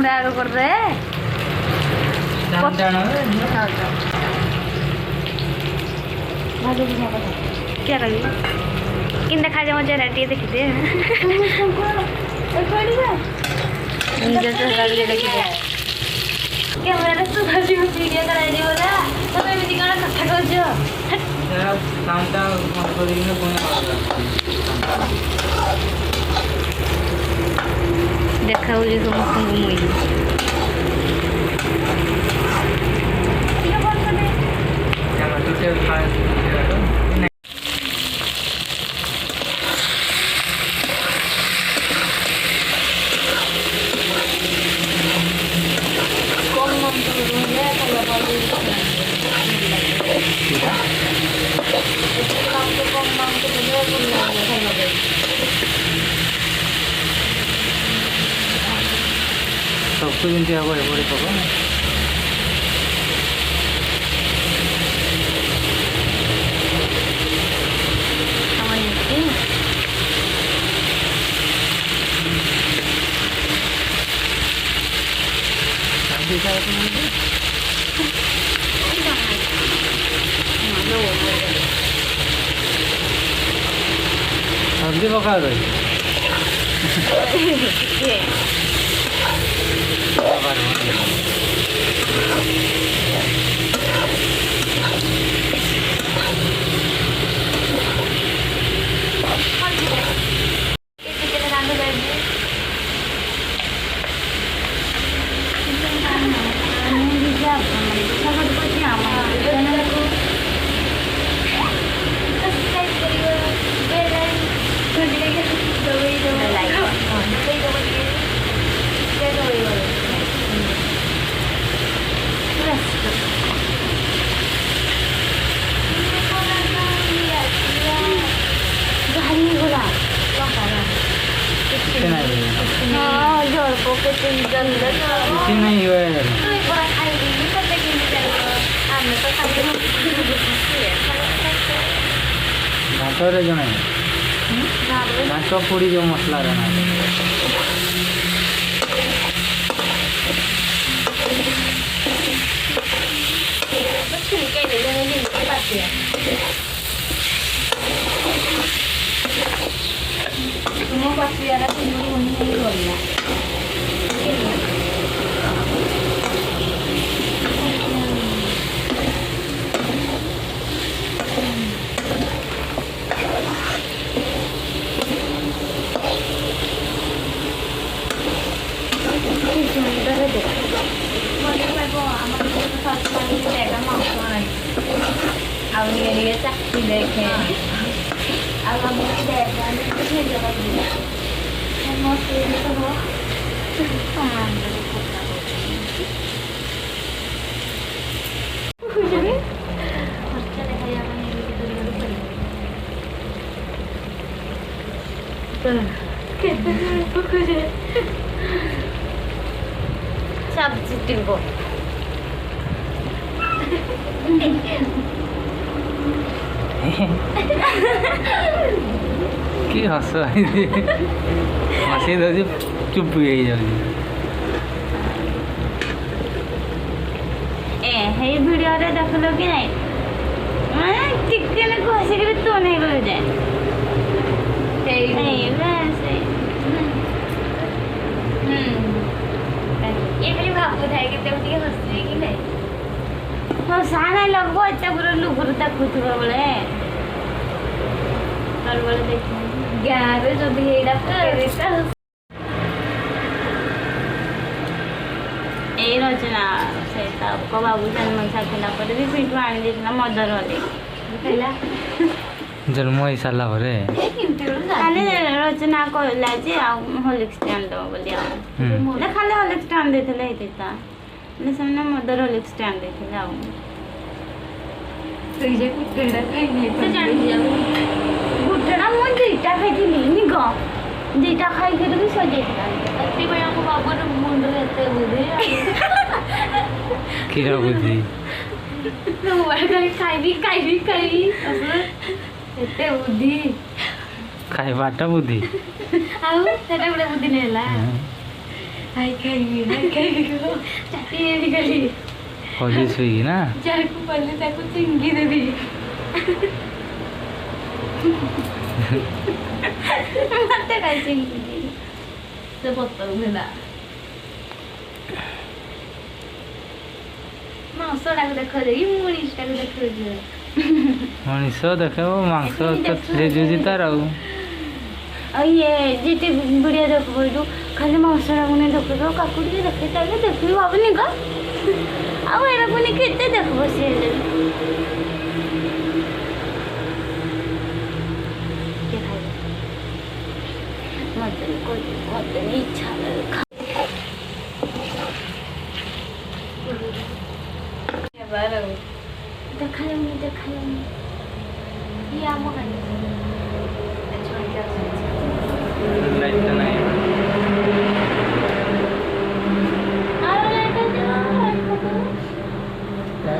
में आगे कर रहे क्या लगी किन देखा जाए मजा रेटी देखते कैमरा सुधा वीडियो कराई बोला तब एमती कौन कथा कौच देखा समस्त मुई सबको जमी हम एपटे पका सब्जी पका रही नहीं हुआ भातर जमे भात पोड़ी जो मसला रहना चाकरी देखे सब्जी टिको कि हस हसई दे चुप हो भिडियो देखल कि नहीं टिके हसिक तो नहीं कर जाए ये भावु थाए कि हसवे कि नहीं हसा नहीं लगभग एत पूरा लुगुर देखुव बेले गाँव जब ये रचना से बाबू जन्म सारा पर भी पिंटू आनी देता मदर हले जन्म हो सारा रचना कहला हॉर्लिक्स आन दब बोली खाली हॉर्लिक्स आन देता से मदर हॉर्लिक्स आन देते गुटेटा मुझे दुईटा खाई दुईटा खाई भी सजा बाबूर मुंडे बुद्धि किरा बुद्धि खाइबी बुद्धि खाइबाटा बुद्धि आउ सेटा गोटे बुद्धि नहीं हाय खाइबी को चाटी देबी गली हॉलीस हुई ना जाको पहले ताको चिंगी देबी मते काय चिंगी से पत्ता उमेला मांस डाक देखो दे मुनिस डाक देखो दे मनीष देखे मांस तो जुजी तार ये जीते बुढ़िया देखो जो खाली मांस डाक ने देखो काकुड़ी देखे ताले देखि भाबनी का आ एरा पुनी केते देखबो से के खाइ मत इच्छा बारो देखायो ये आमो खाइ लाइट तो नहीं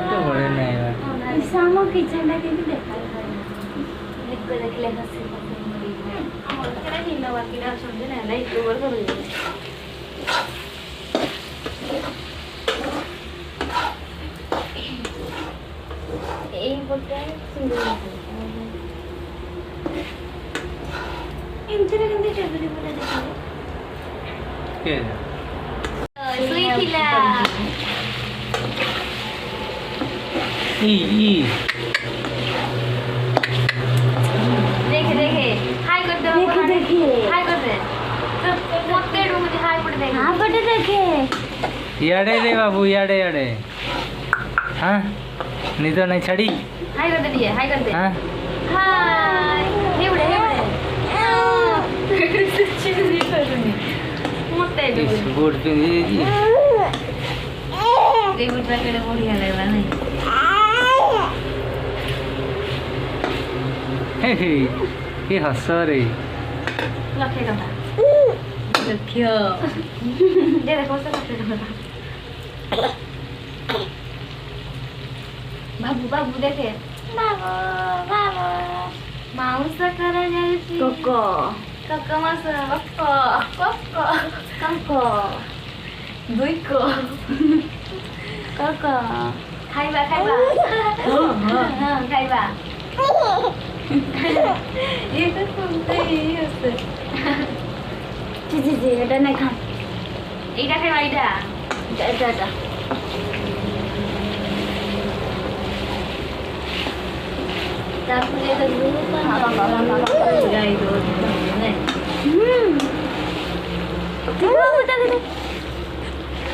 तो बड़े नहीं है सामो किचन के भी देखा लिखो देखले हसी और केरा हिलो बाकी ना समझे ना लाइट ओवर कर ए बोलते सुंदर इंतरे कंदे टेबल पर देखा के सुई खिला ई देखे हाय कर दो देखे हाय कर दे मत दे मुझे हाय पड़ दे हां पड़ देखे याडे रे बाबू याडे हाँ नहीं तो नहीं छड़ी हाय कर दे हाय कर दे हाँ हाय हे बड़े चिड़ी करनी मत दे इस बोर्ड पे जी ये बुट रखे बढ़िया लगला नहीं हे ये हंस रे लखे टका लखियो दे देखो से लखे टका बाबू देखे बाबू माउस करा जाई कोको मास कोको दुईको कोको खाइबा खाइबा ये तो सुनते ही हंसे जी এটা নাই খা এইটা খাইবা এটা তারপরে তো গুলো গাই দো না বাবু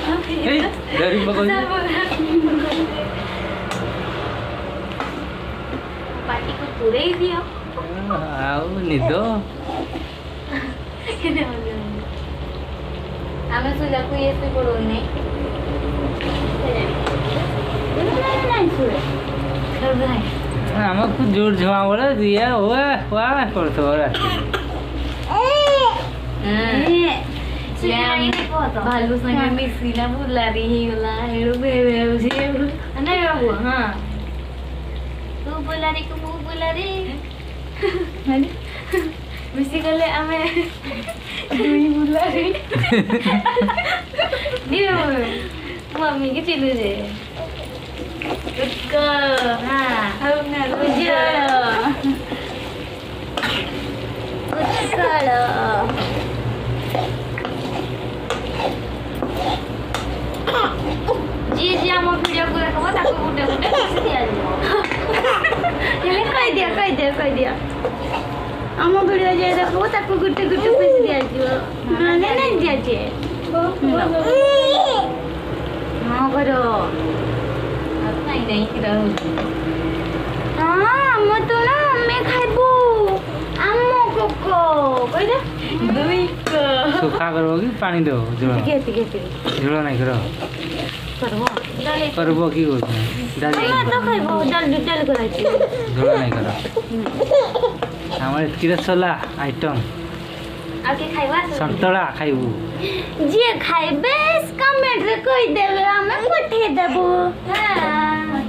তাকে हे गरीब बगल पार्टी को पूरे ही दिया आओ निदो आमे सुला को ये से पड़ो नहीं हमको जोर झुआ बोला दिया हुआ वाह करतो रे भालू संगे मिसिला बुला रही होला हेरो बेबे उसे नहीं बाबू हां तू बोला रे को मुंह बोला रे माने मिसी गले आमे दुई बुला रे दियो मम्मी के चिल्लू जे उसको हां हम ना रुजो उसको जी हम वीडियो को देखो ताको गुटे गुटे कैसे दिया ये कह दिया हम वीडियो जे देखो ताको गुटे गुटे कैसे दिया जो माने नहीं दिया जे हां करो अब नहीं करो हां हम तो ना मैं खाइबो आमो कोको कह दे दुई को सुखा करोगी पानी दो झोल झोल नहीं करो करबो की हो डाल तो खाइबो डाल कराई झोल नहीं करो हमारे तिरसला आइटम आके खाइबा संतरा खाइबू जे खाइबे कमेंट रे कहि देबे हमें पठे देबो हां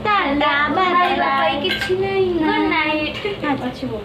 टाटा बाय बाय किछ नहीं गुड नाइट अच्छा बोल